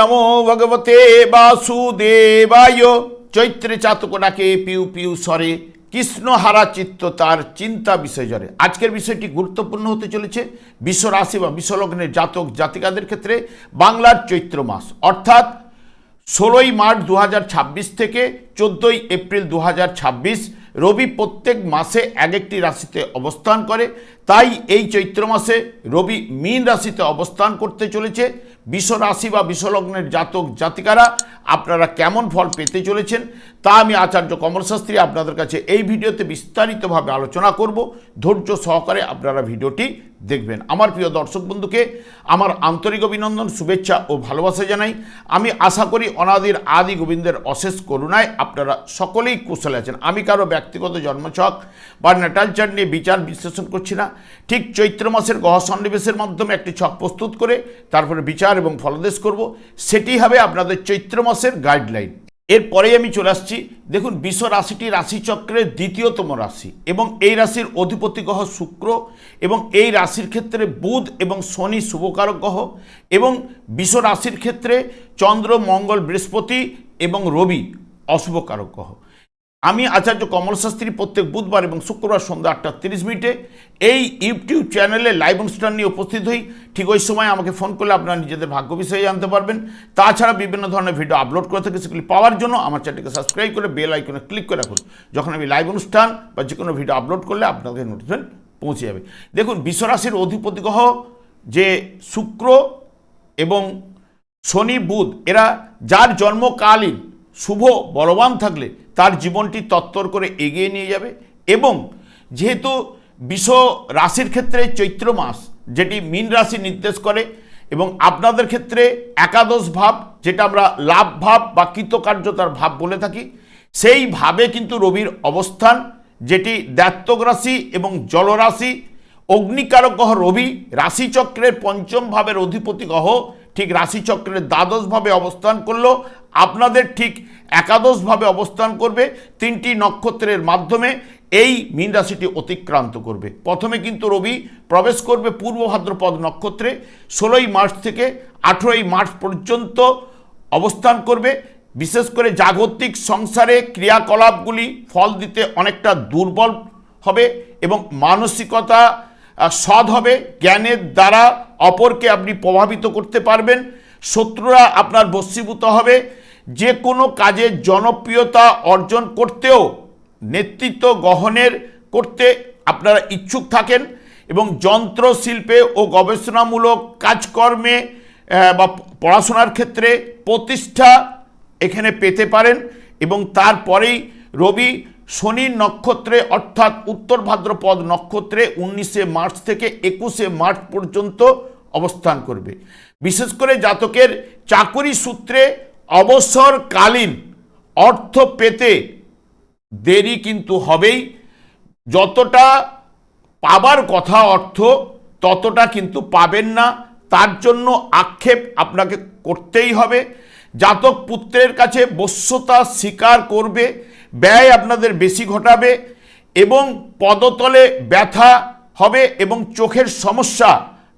নমো ভগবতে বাসুদেবায়। চৈত্রে চাতক ডাকে পিউ পিউ স্বরে, কৃষ্ণ হারা চিত্ত তার চিন্তা বিষয় জরে। আজকের বিষয়টি গুরুত্বপূর্ণ হতে চলেছে বিশ্ব রাশি বা বিশ্বলগ্নের জাতক জাতিকাদের ক্ষেত্রে। বাংলার চৈত্র মাস অর্থাৎ 16ই মার্চ 2026 থেকে 14ই এপ্রিল 2026 রবি প্রত্যেক মাসে এক একটি রাশিতে অবস্থান করে। তাই এই চৈত্র মাসে রবি মীন রাশিতে অবস্থান করতে চলেছে। বিশ্ব রাশি বা বিশ্বলগ্নের জাতক জাতিকারা আপনারা কেমন ফল পেতে চলেছেন তা আমি আচার্য কমল শাস্ত্রী আপনাদের কাছে এই ভিডিওতে বিস্তারিতভাবে আলোচনা করব। ধৈর্য সহকারে আপনারা ভিডিওটি দেখবেন। আমার প্রিয় দর্শক বন্ধুকে আমার আন্তরিক অভিনন্দন, শুভেচ্ছা ও ভালোবাসা জানাই। আমি আশা করি অনাদির আদি গোবিন্দের অশেষ করুণায় আপনারা সকলেই কুশলে আছেন। আমি কারো ব্যক্তিগত জন্মছক বা ন্যাটাল চার্ট নিয়ে বিচার বিশ্লেষণ করছি না। ঠিক চৈত্র মাসের গ্রহ সন্নিবেশের মাধ্যমে একটি ছক প্রস্তুত করে তারপরে বিচার এবং ফলাদেশ করব। সেটি হবে আপনাদের চৈত্র মাসের গাইডলাইন। এরপরেই আমি চলে আসছি। দেখুন, বিশ্ব রাশিটি রাশিচক্রের দ্বিতীয়তম রাশি এবং এই রাশির অধিপতি গ্রহ শুক্র এবং এই রাশির ক্ষেত্রে বুধ এবং শনি শুভকারক গ্রহ এবং বিশ্ব রাশির ক্ষেত্রে চন্দ্র, মঙ্গল, বৃহস্পতি এবং রবি অশুভকারক গ্রহ। আমি আচার্য কমল শাস্ত্রী প্রত্যেক বুধবার এবং শুক্রবার সন্ধ্যা 8:30 এই ইউটিউব চ্যানেলে লাইভ অনুষ্ঠান নিয়ে উপস্থিত হই। ঠিক ওই সময় আমাকে ফোন করলে আপনারা নিজেদের ভাগ্য বিষয়ে জানতে পারবেন। তাছাড়া বিভিন্ন ধরনের ভিডিও আপলোড করে থাকি, সেগুলি পাওয়ার জন্য আমার চ্যানেলকে সাবস্ক্রাইব করে বেল আইকনে ক্লিক করে রাখুন। যখন আমি লাইভ অনুষ্ঠান বা যে কোনো ভিডিও আপলোড করলে আপনাদের নোটিফিকেশন পৌঁছে যাবে। দেখুন, বিশ্বরাশির অধিপতি গ্রহ যে শুক্র এবং শনি, বুধ, এরা যার জন্মকালীন শুভ বলবান থাকলে তার জীবনটি তত্তর করে এগিয়ে নিয়ে যাবে। এবং যেহেতু বিশ্ব রাশির ক্ষেত্রে চৈত্র মাস যেটি মীন রাশি নির্দেশ করে এবং আপনাদের ক্ষেত্রে একাদশ ভাব, যেটা আমরা লাভ ভাব বা কৃতকার্যতার ভাব বলে থাকি, সেই ভাবে কিন্তু রবির অবস্থান, যেটি দ্বাত্তক রাশি এবং জলরাশি। অগ্নিকারক গ্রহ রবি রাশিচক্রের পঞ্চম ভাবের অধিপতি গ্রহ ঠিক রাশিচক্রের দ্বাদশভাবে অবস্থান করলো আপনাদের ঠিক একাদশভাবে অবস্থান করবে। 3টি নক্ষত্রের মাধ্যমে এই মীন রাশিটি অতিক্রান্ত করবে। প্রথমে কিন্তু রবি প্রবেশ করবে পূর্ব ভাদ্রপদ নক্ষত্রে 16ই মার্চ থেকে 18ই মার্চ পর্যন্ত অবস্থান করবে। বিশেষ করে জাগতিক সংসারে ক্রিয়াকলাপগুলি ফল দিতে অনেকটা দুর্বল হবে এবং মানসিকতা সৎ হবে। জ্ঞানের দ্বারা অপরকে আপনি প্রভাবিত করতে পারবেন। শত্রুরা আপনার বশীভূত হবে। যে কোনো কাজে জনপ্রিয়তা অর্জন করতেও নেতৃত্ব গ্রহণের করতে আপনারা ইচ্ছুক থাকেন এবং যন্ত্রশিল্পে ও গবেষণামূলক কাজকর্মে বা পড়াশোনার ক্ষেত্রে প্রতিষ্ঠা এখানে পেতে পারেন। এবং তারপরেই রবি শনির নক্ষত্রে অর্থাৎ উত্তর ভাদ্রপদ নক্ষত্রে 19শে মার্চ থেকে 21শে মার্চ পর্যন্ত অবস্থান করবে। বিশেষ করে জাতকের চাকরি সূত্রে অবসরকালীন অর্থ পেতে দেরি কিন্তু হবেই। যতটা পাবার কথা অর্থ ততটা কিন্তু পাবেন না, তার জন্য আক্ষেপ আপনাকে করতেই হবে। জাতক পুত্রের কাছে বশ্যতা স্বীকার করবে, ব্যয় আপনাদের বেশি ঘটাবে এবং পদতলে ব্যথা হবে এবং চোখের সমস্যা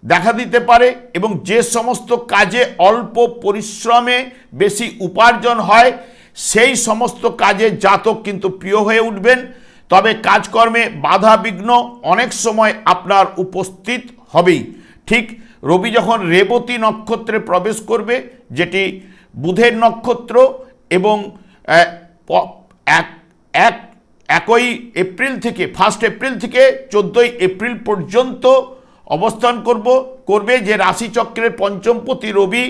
দেখা দিতে পারে। এবং যে সমস্ত কাজে অল্প পরিশ্রমে বেশি উপার্জন হয় সেই সমস্ত কাজে জাতক কিন্তু প্রিয় হয়ে উঠবেন। তবে কাজকর্মে বাধা বিঘ্ন অনেক সময় আপনার উপস্থিত হবেই। ঠিক রবি যখন রেবতী নক্ষত্রে প্রবেশ করবে, যেটি বুধের নক্ষত্র, এবং 1 এপ্রিল থেকে 1 এপ্রিল থেকে 14 এপ্রিল পর্যন্ত অবস্থান করবে, যে রাশিচক্রের পঞ্চমপতি রবি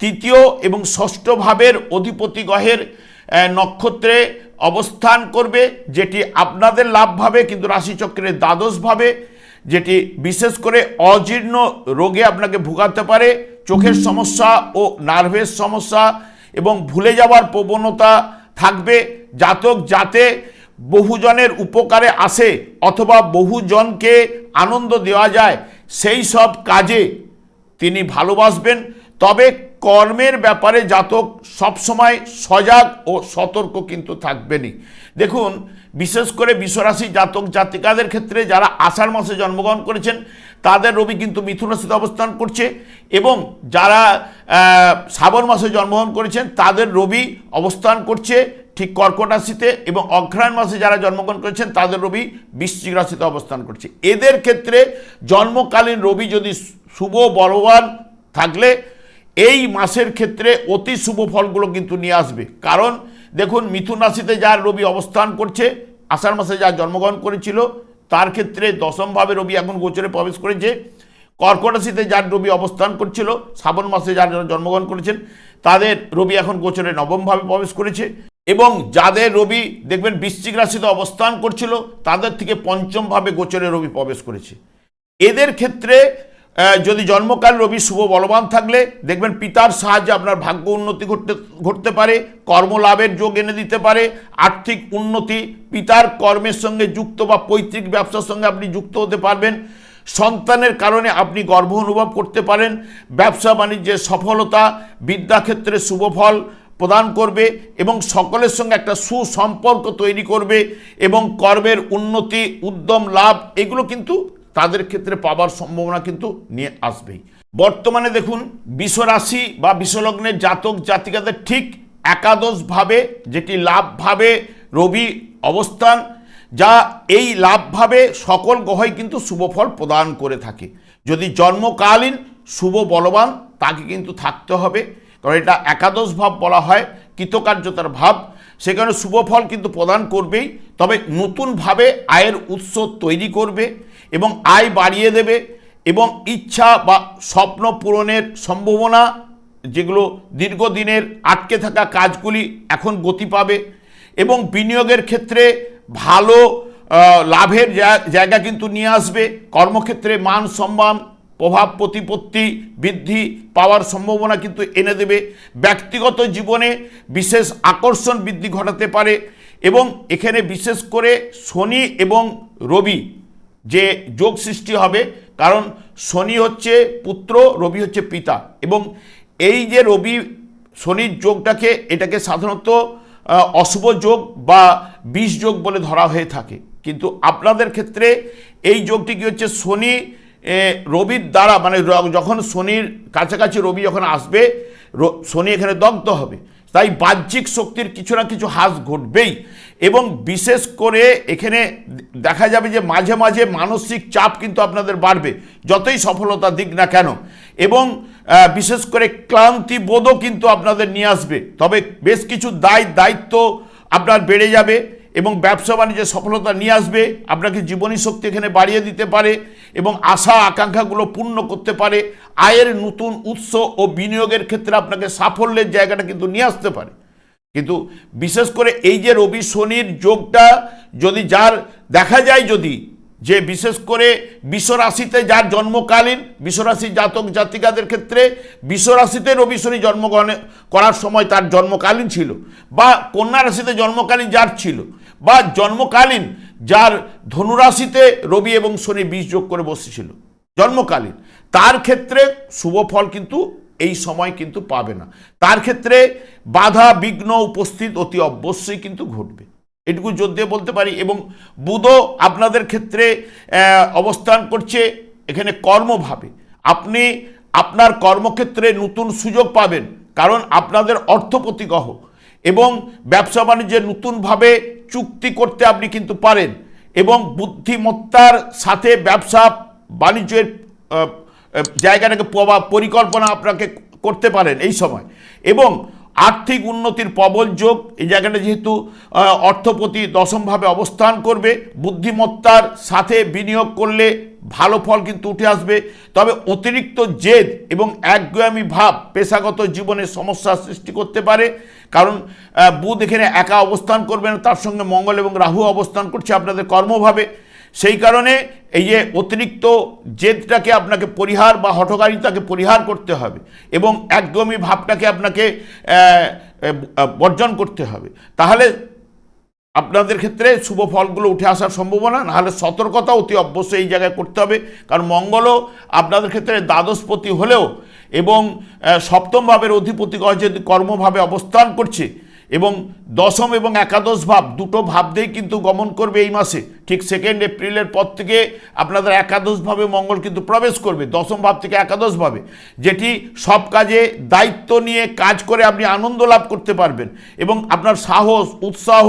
তৃতীয় এবং ষষ্ঠ ভাবের অধিপতি গ্রহের নক্ষত্রে অবস্থান করবে, যেটি আপনাদের লাভ ভাবে কিন্তু রাশিচক্রের দ্বাদশ ভাবে, যেটি বিশেষ করে অজীর্ণ রোগে আপনাকে ভোগাতে পারে। চোখের সমস্যা ও নার্ভের সমস্যা এবং ভুলে যাওয়ার প্রবণতা থাকবে। জাতক যাতে বহুজনের উপকারে আসে অথবা বহুজনকে আনন্দ দেওয়া যায় সেই সব কাজে তিনি ভালোবাসবেন। তবে কর্মের ব্যাপারে জাতক সবসময় সজাগ ও সতর্ক কিন্তু থাকবেনই। দেখুন, বিশেষ করে বিশ্বরাশি জাতক জাতিকাদের ক্ষেত্রে যারা আষাঢ় মাসে জন্মগ্রহণ করেছেন তাদের রবি কিন্তু মিথুন রাশিতে অবস্থান করছে, এবং যারা শ্রাবণ মাসে জন্মগ্রহণ করেছেন তাদের রবি অবস্থান করছে ঠিক কর্কট রাশিতে, এবং অঘ্রায়ণ মাসে যারা জন্মগ্রহণ করেছেন তাদের রবি বৃশ্চিক রাশিতে অবস্থান করছে। এদের ক্ষেত্রে জন্মকালীন রবি যদি শুভ বলবান থাকলে এই মাসের ক্ষেত্রে অতি শুভ ফলগুলো কিন্তু নিয়ে আসবে। কারণ দেখুন, মিথুন রাশিতে যার রবি অবস্থান করছে, আষাঢ় মাসে যার জন্মগ্রহণ করেছিল তার ক্ষেত্রে দশমভাবে রবি এখন গোচরে প্রবেশ করেছে। কর্কট রাশিতে যার রবি অবস্থান করছিল, শ্রাবণ মাসে যারা জন্মগ্রহণ করেছেন তাদের রবি এখন গোচরে নবমভাবে প্রবেশ করেছে, এবং যাদের রবি দেখবেন বৃশ্চিক রাশিতে অবস্থান করছিল তাদের থেকে পঞ্চমভাবে গোচরে রবি প্রবেশ করেছে। এদের ক্ষেত্রে যদি জন্মকাল রবি শুভ বলবান থাকলে দেখবেন পিতার সাহায্যে আপনার ভাগ্য উন্নতি ঘটতে পারে, কর্মলাভের যোগ এনে দিতে পারে, আর্থিক উন্নতি, পিতার কর্মের সঙ্গে যুক্ত বা পৈতৃক ব্যবসার সঙ্গে আপনি যুক্ত হতে পারবেন, সন্তানের কারণে আপনি গর্ব অনুভব করতে পারেন, ব্যবসা বাণিজ্যের সফলতা, বিদ্যাক্ষেত্রে শুভ ফল প্রদান করবে, এবং সকলের সঙ্গে একটা সুসম্পর্ক তৈরি করবে, এবং কর্মের উন্নতি, উদ্যম, লাভ এগুলো কিন্তু তাদের ক্ষেত্রে পাবার সম্ভাবনা কিন্তু নিয়ে আসবেই। বর্তমানে দেখুন, বিশ্বরাশি বা বিশ্বলগ্নের জাতক জাতিকাদের ঠিক একাদশভাবে, যেটি লাভভাবে রবি অবস্থান, যা এই লাভভাবে সকল গ্রহই কিন্তু শুভ ফল প্রদান করে থাকে। যদি জন্মকালীন শুভ বলবান তাকে কিন্তু থাকতে হবে, কারণ এটা একাদশ ভাব বলা হয়, কৃতকার্যতার ভাব, সেখানে শুভ ফল কিন্তু প্রদান করবেই, তবে নতুনভাবে আয়ের উৎস তৈরি করবে এবং আয় বাড়িয়ে দেবে, এবং ইচ্ছা বা স্বপ্ন পূরণের সম্ভাবনা, যেগুলো দীর্ঘদিনের আটকে থাকা কাজগুলি এখন গতি পাবে, এবং বিনিয়োগের ক্ষেত্রে ভালো লাভের জায়গা কিন্তু নিয়ে আসবে। কর্মক্ষেত্রে মান সম্মান, প্রভাব প্রতিপত্তি বৃদ্ধি পাওয়ার সম্ভাবনা কিন্তু এনে দেবে। ব্যক্তিগত জীবনে বিশেষ আকর্ষণ বৃদ্ধি ঘটাতে পারে, এবং এখানে বিশেষ করে শনি এবং রবি যে যোগ সৃষ্টি হবে, কারণ শনি হচ্ছে পুত্র, রবি হচ্ছে পিতা, এবং এই যে রবি শনির যোগটাকে, এটাকে সাধারণত অশুভ যোগ বা বিষ যোগ বলে ধরা হয়ে থাকে, কিন্তু আপনাদের ক্ষেত্রে এই যোগটি কি হচ্ছে, শনি রবির দ্বারা, মানে যখন শনির কাছাকাছি রবি যখন আসবে, শনি এখানে দগ্ধ হবে, তাই বাহ্যিক শক্তির কিছু না কিছু হ্রাস ঘটবেই, এবং বিশেষ করে এখানে দেখা যাবে যে মাঝে মাঝে মানসিক চাপ কিন্তু আপনাদের বাড়বে, যতই সফলতা দিক না কেন, এবং বিশেষ করে ক্লান্তি বোধও কিন্তু আপনাদের নিয়ে আসবে। তবে বেশ কিছু দায়িত্ব আপনার বেড়ে যাবে, এবং ব্যবসা বাণিজ্যে সফলতা নিয়ে আসবে, আপনাকে জীবনী শক্তি এখানে বাড়িয়ে দিতে পারে, এবং আশা আকাঙ্ক্ষাগুলো পূর্ণ করতে পারে, আয়ের নতুন উৎস ও বিনিয়োগের ক্ষেত্রে আপনাকে সাফল্যের জায়গাটা কিন্তু নিয়ে আসতে পারে। কিন্তু বিশেষ করে এই যে রবি শনির যোগটা যদি যার দেখা যায়, যদি যে বিশেষ করে বিশ্বরাশিতে যার জন্মকালীন, বিশ্বরাশি জাতক জাতিকাদের ক্ষেত্রে বিশ্বরাশিতে রবি শনি জন্মগ্রহণ করার সময় তার জন্মকালীন ছিল, বা কন্যা রাশিতে জন্মকালীন যার ছিল, বা জন্মকালীন যার ধনুরাশিতে রবি এবং শনি বিষ যোগ করে বসেছিল জন্মকালীন, তার ক্ষেত্রে শুভ ফল কিন্তু এই সময় কিন্তু পাবে না। তার ক্ষেত্রে বাধা বিঘ্ন উপস্থিত অতি অবশ্যই কিন্তু ঘটবে, এটুকু জোর দিয়ে বলতে পারি। এবং বুধও আপনাদের ক্ষেত্রে অবস্থান করছে এখানে কর্মভাবে, আপনি আপনার কর্মক্ষেত্রে নতুন সুযোগ পাবেন, কারণ আপনাদের অর্থপতি গ্রহ, এবং ব্যবসা বাণিজ্যে নতুনভাবে চুক্তি করতে আপনি কিন্তু পারেন, এবং বুদ্ধিমত্তার সাথে ব্যবসা বাণিজ্যের জায়গাটাকে পরিকল্পনা আপনাকে করতে পারেন এই সময়, এবং আর্থিক উন্নতির প্রবল যোগ। এই জায়গাটা যেহেতু অর্থপতি দশমভাবে অবস্থান করবে, বুদ্ধিমত্তার সাথে বিনিয়োগ করলে ভালো ফল কিন্তু উঠে আসবে, তবে অতিরিক্ত জেদ এবং একগুঁয়ামি ভাব পেশাগত জীবনে সমস্যার সৃষ্টি করতে পারে, কারণ বুধ এখানে একা অবস্থান করবে না, তার সঙ্গে মঙ্গল এবং রাহু অবস্থান করছে আপনাদের কর্মভাবে। সেই কারণে এই যে অতিরিক্ত জেদটাকে আপনাকে পরিহার বা হঠকারিতাকে পরিহার করতে হবে, এবং একদমই ভাবটাকে আপনাকে বর্জন করতে হবে, তাহলে আপনাদের ক্ষেত্রে শুভ ফলগুলো উঠে আসার সম্ভাবনা। নাহলে সতর্কতা অতি অবশ্যই এই জায়গায় করতে হবে, কারণ মঙ্গলও আপনাদের ক্ষেত্রে দ্বাদশপতি হলেও এবং সপ্তম ভাবের অধিপতি গ্রহ যদি কর্মভাবে অবস্থান করছে এবং দশম এবং একাদশ ভাব দুটো ভাব দিয়েই কিন্তু গমন করবে এই মাসে। ঠিক 2 এপ্রিলের পর থেকে আপনাদের একাদশ ভাবে মঙ্গল কিন্তু প্রবেশ করবে, দশম ভাব থেকে একাদশ ভাবে, যেটি সব কাজে দায়িত্ব নিয়ে কাজ করে আপনি আনন্দ লাভ করতে পারবেন এবং আপনার সাহস উৎসাহ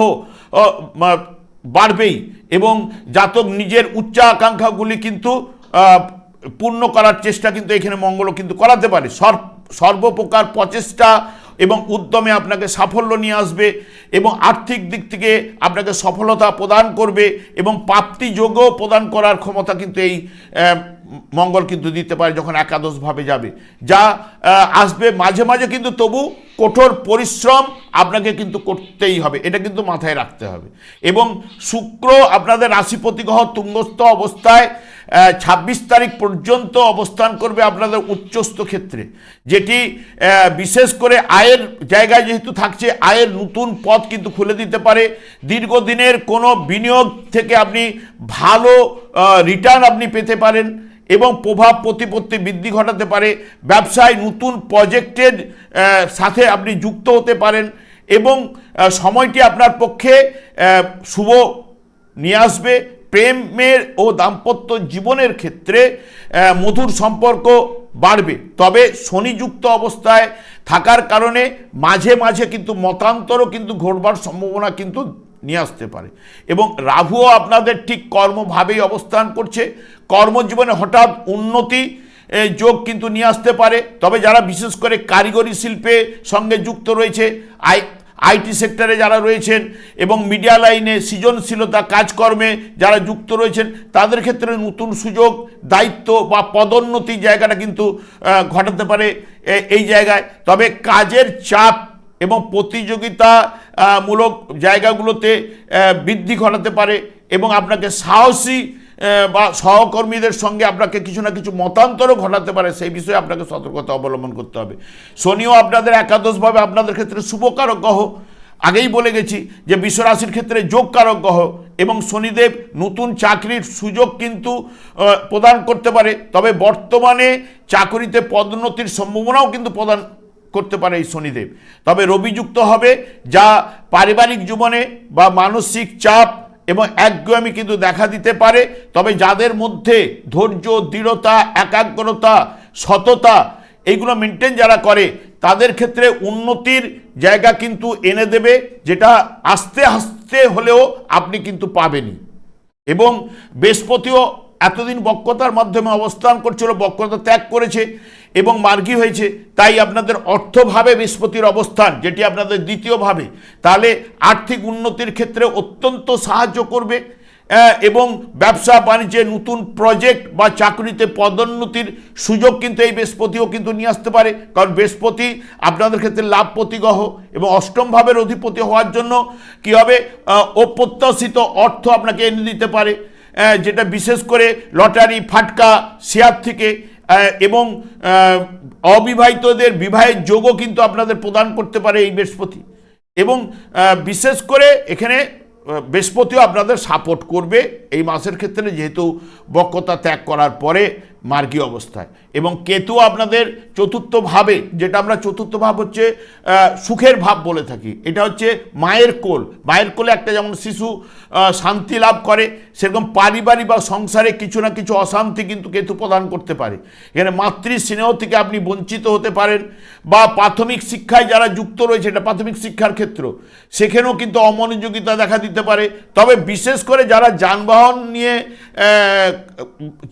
বাড়বেই এবং জাতক নিজের উচ্চাকাঙ্ক্ষাগুলি কিন্তু পূর্ণ করার চেষ্টা কিন্তু এখানে মঙ্গলও কিন্তু করাতে পারে। সর্বপ্রকার প্রচেষ্টা এবং উদ্যমে আপনাকে সাফল্য নিয়ে আসবে এবং আর্থিক দিক থেকে আপনাকে সফলতা প্রদান করবে এবং প্রাপ্তি যোগও প্রদান করার ক্ষমতা কিন্তু এই মঙ্গল কিন্তু দিতে পারে যখন একাদশভাবে যাবে। যা আসবে মাঝে মাঝে কিন্তু তবু কঠোর পরিশ্রম আপনাকে কিন্তু করতেই হবে, এটা কিন্তু মাথায় রাখতে হবে। এবং শুক্র আপনাদের রাশিপতি গ্রহ তুঙ্গস্থ অবস্থায় 26 তারিখ পর্যন্ত অবস্থান করবে আপনাদের উচ্চস্থ ক্ষেত্রে, যেটি বিশেষ করে আয়ের জায়গায় যেহেতু থাকছে আয়ের নতুন পথ কিন্তু খুলে দিতে পারে। দীর্ঘদিনের কোনো বিনিয়োগ থেকে আপনি ভালো রিটার্ন আপনি পেতে পারেন এবং প্রভাব প্রতিপত্তি বৃদ্ধি ঘটাতে পারে। ব্যবসায় নতুন প্রজেক্টের সাথে আপনি যুক্ত হতে পারেন এবং সময়টি আপনার পক্ষে শুভ নিয়ে আসবে। প্রেমের ও দাম্পত্য জীবনের ক্ষেত্রে মধুর সম্পর্ক বাড়বে, তবে শনিযুক্ত অবস্থায় থাকার কারণে মাঝে মাঝে কিন্তু মতান্তরও কিন্তু ঘটবার সম্ভাবনা কিন্তু নিয়ে আসতে পারে। এবং রাহুও আপনাদের ঠিক কর্মভাবেই অবস্থান করছে, কর্মজীবনে হঠাৎ উন্নতি যোগ কিন্তু নিয়ে আসতে পারে। তবে যারা বিশেষ করে কারিগরি শিল্পে সঙ্গে যুক্ত রয়েছে, আইটি সেক্টরে যারা রয়েছেন এবং মিডিয়া লাইনে সৃজনশীলতা কাজকর্মে যারা যুক্ত রয়েছেন তাদের ক্ষেত্রে নতুন সুযোগ দায়িত্ব বা পদোন্নতি জায়গাটা কিন্তু ঘটাতে পারে এই জায়গায়। তবে কাজের চাপ এবং প্রতিযোগিতামূলক জায়গাগুলোতে বৃদ্ধি ঘটাতে পারে এবং আপনাকে সাহসী বা সহকর্মীদের সঙ্গে আপনাকে কিছু না কিছু মতান্তরও ঘটাতে পারে, সেই বিষয়ে আপনাকে সতর্কতা অবলম্বন করতে হবে। শনিও আপনাদের একাদশভাবে আপনাদের ক্ষেত্রে শুভকারক গ্রহ, আগেই বলে গেছি যে বিশ্বরাশির ক্ষেত্রে যোগকারক গ্রহ এবং শনিদেব নতুন চাকরির সুযোগ কিন্তু প্রদান করতে পারে। তবে বর্তমানে চাকরিতে পদোন্নতির সম্ভাবনাও কিন্তু প্রদান করতে পারে এই শনিদেব। তবে রবিযুক্ত হবে, যা পারিবারিক জীবনে বা মানসিক চাপ এবং একগুঁয়েমি কিন্তু দেখা দিতে পারে। তবে যাদের মধ্যে ধৈর্য, দৃঢ়তা, একাগ্রতা, সততা এইগুলো মেনটেন যারা করে তাদের ক্ষেত্রে উন্নতির জায়গা কিন্তু এনে দেবে, যেটা আস্তে আস্তে হলেও আপনি কিন্তু পাবেনই। এবং বৃহস্পতিও এতদিন বক্রতার মাধ্যমে অবস্থান করছিল, বক্রতা ত্যাগ করেছে এবং মার্গী হয়েছে, তাই আপনাদের অর্থভাবে বৃহস্পতির অবস্থান যেটি আপনাদের দ্বিতীয়ভাবে, তাহলে আর্থিক উন্নতির ক্ষেত্রে অত্যন্ত সাহায্য করবে এবং ব্যবসা বাণিজ্যে নতুন প্রজেক্ট বা চাকরিতে পদোন্নতির সুযোগ কিন্তু এই বৃহস্পতিও কিন্তু নিয়ে আসতে পারে। কারণ বৃহস্পতি আপনাদের ক্ষেত্রে লাভপতি গ্রহ এবং অষ্টম ভাবের অধিপতি হওয়ার জন্য কী হবে, অপ্রত্যাশিত অর্থ আপনাকে এনে দিতে পারে, যেটা বিশেষ করে লটারি, ফাটকা, শেয়ার থেকে এবং অবিবাহিতদের বিবাহের যোগও কিন্তু আপনাদের প্রদান করতে পারে এই বৃহস্পতি। এবং বিশেষ করে এখানে বৃহস্পতিও আপনাদের সাপোর্ট করবে এই মাসের ক্ষেত্রে, যেহেতু বক্রতা ত্যাগ করার পরে মার্গী অবস্থায়। এবং কেতু আপনাদের চতুর্থ ভাবে, যেটা আমরা চতুর্থ ভাব হচ্ছে সুখের ভাব বলে থাকি, এটা হচ্ছে মায়ের কোল। মায়ের কোলে একটা যেমন শিশু শান্তি লাভ করে, সেরকম পারিবারিক বা সংসারে কিছু না কিছু অশান্তি কিন্তু কেতু প্রদান করতে পারে। এখানে মাতৃ স্নেহ থেকে আপনি বঞ্চিত হতে পারেন, বা প্রাথমিক শিক্ষায় যারা যুক্ত রয়েছে, এটা প্রাথমিক শিক্ষার ক্ষেত্র, সেখানেও কিন্তু অমনোযোগিতা দেখা দিতে পারে। তবে বিশেষ করে যারা যানবাহন নিয়ে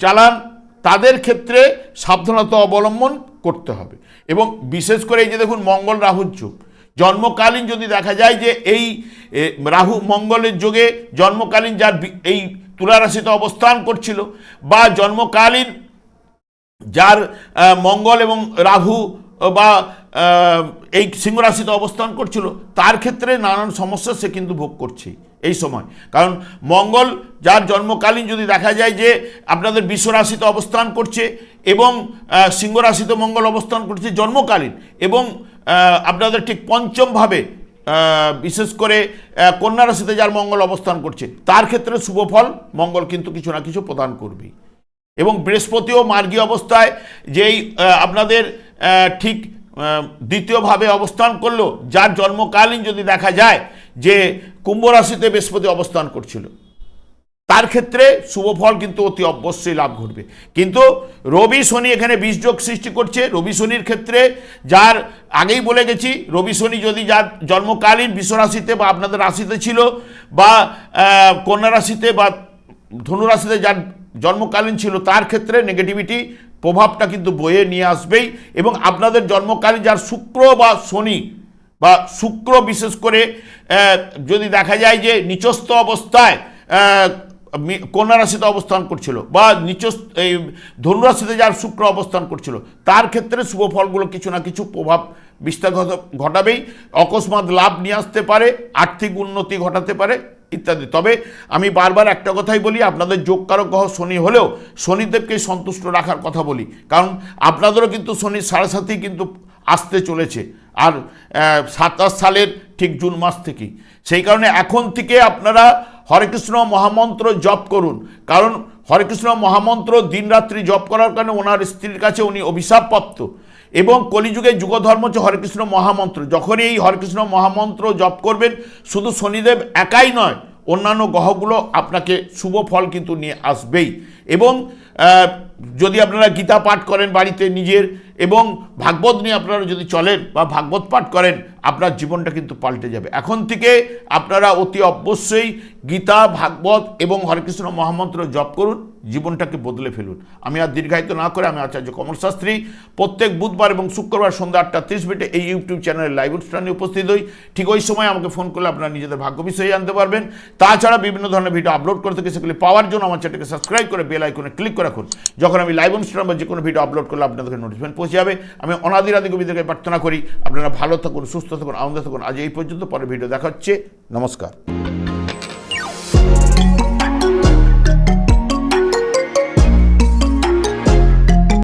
চালান তাদের ক্ষেত্রে সাবধানতা অবলম্বন করতে হবে। এবং বিশেষ করে এই যে দেখুন মঙ্গল রাহুর যোগ, জন্মকালীন যদি দেখা যায় যে এই রাহু মঙ্গলের যোগে জন্মকালীন যার এই তুলা রাশিতে অবস্থান করছিল, বা জন্মকালীন যার মঙ্গল এবং রাহু বা এই সিংহ রাশিতে অবস্থান করছিল, তার ক্ষেত্রে নানান সমস্যা সে কিন্তু ভোগ করছে এই সময়। কারণ মঙ্গল যার জন্মকালীন যদি দেখা যায় যে আপনাদের বৃষ রাশিতে অবস্থান করছে এবং সিংহ রাশিতে মঙ্গল অবস্থান করছে জন্মকালীন, এবং আপনাদের ঠিক পঞ্চমভাবে বিশেষ করে কন্যা রাশিতে যার মঙ্গল অবস্থান করছে, তার ক্ষেত্রে শুভ ফল মঙ্গল কিন্তু কিছু না কিছু প্রদান করবেই। এবং বৃহস্পতিও মার্গী অবস্থায় যেই আপনাদের ঠিক দ্বিতীয়ভাবে অবস্থান করলো, যার জন্মকালীন যদি দেখা যায় যে কুম্ভ রাশিতে বৃহস্পতি অবস্থান করছিল, তার ক্ষেত্রে শুভ ফল কিন্তু অতি অবশ্যই লাভ ঘটবে। কিন্তু রবি শনি এখানে বীজযোগ সৃষ্টি করছে। রবি শনির ক্ষেত্রে যার আগেই বলে গেছি, রবি শনি যদি যার জন্মকালীন বৃষ রাশিতে বা আপনাদের রাশিতে ছিল, বা কন্যা রাশিতে বা ধনু রাশিতে যার জন্মকালীন ছিল, তার ক্ষেত্রে নেগেটিভিটি প্রভাবটা কিন্তু বয়ে নিয়ে আসবেই। এবং আপনাদের জন্মকালীন যার শুক্র বা শনি বা শুক্র বিশেষ করে যদি দেখা যায় যে নিচস্থ অবস্থায় কন্যা রাশিতে অবস্থান করছিল, বা এই ধনুরাশিতে যার শুক্র অবস্থান করছিল, তার ক্ষেত্রে শুভ ফলগুলো কিছু না কিছু প্রভাব বিস্তার ঘটাবেই। অকস্মাৎ লাভ নিয়ে আসতে পারে, আর্থিক উন্নতি ঘটাতে পারে ইত্যাদি। তবে আমি বারবার একটা কথাই বলি, আপনাদের যোগকারক গ্রহ শনি হলেও শনিদেবকে সন্তুষ্ট রাখার কথা বলি, কারণ আপনাদেরও কিন্তু শনির 7.5 কিন্তু আসতে চলেছে, আর 27 সালের ঠিক জুন মাস থেকেই। সেই কারণে এখন থেকে আপনারা হরেকৃষ্ণ মহামন্ত্র জপ করুন, কারণ হরেকৃষ্ণ মহামন্ত্র দিনরাত্রি জপ করার কারণে ওনার স্ত্রীর কাছে উনি অভিশাপপ্রাপ্ত, এবং কলিযুগে যুগধর্ম হচ্ছে হরেকৃষ্ণ মহামন্ত্র। যখনই এই হরেকৃষ্ণ মহামন্ত্র জপ করবেন, শুধু শনিদেব একাই নয়, অন্যান্য গ্রহগুলো আপনাকে শুভ ফল কিন্তু নিয়ে আসবেই। এবং যদি আপনারা গীতা পাঠ করেন বাড়িতে নিজের, এবং ভাগবত নিয়ে আপনারা যদি চলেন বা ভাগবত পাঠ করেন, আপনার জীবনটা কিন্তু পাল্টে যাবে। এখন থেকে আপনারা অতি অবশ্যই গীতা, ভাগবত এবং হরেকৃষ্ণ মহামন্ত্র জপ করুন, জীবনটাকে বদলে ফেলুন। আমি আর দীর্ঘায়িত না করে, আমি আচার্য কমল শাস্ত্রী প্রত্যেক বুধবার এবং শুক্রবার সন্ধ্যা 8:30 এই ইউটিউব চ্যানেলে লাইভ অনুষ্ঠানে উপস্থিত হই। ঠিক ওই সময় আমাকে ফোন করলে আপনারা নিজেদের ভাগ্য বিষয়ে জানতে পারবেন। তাছাড়া বিভিন্ন ধরনের ভিডিও আপলোড করে থেকে সেগুলি পাওয়ার জন্য আমার চ্যানেলকে সাবস্ক্রাইব করে বেল আইকনে ক্লিক করে রাখুন। যখন আমি লাইভ অনুষ্ঠান বা যে কোনো ভিডিও আপলোড করলে আপনাদের নোটিফিকেশন পৌঁছে যাবে। আমি অনাদিরাদি কবিদেরকে প্রার্থনা করি আপনারা ভালো থাকুন, সুস্থ থাকুন, আনন্দ থাকুন। আজ এই পর্যন্ত, পরে ভিডিও দেখা হচ্ছে। নমস্কার।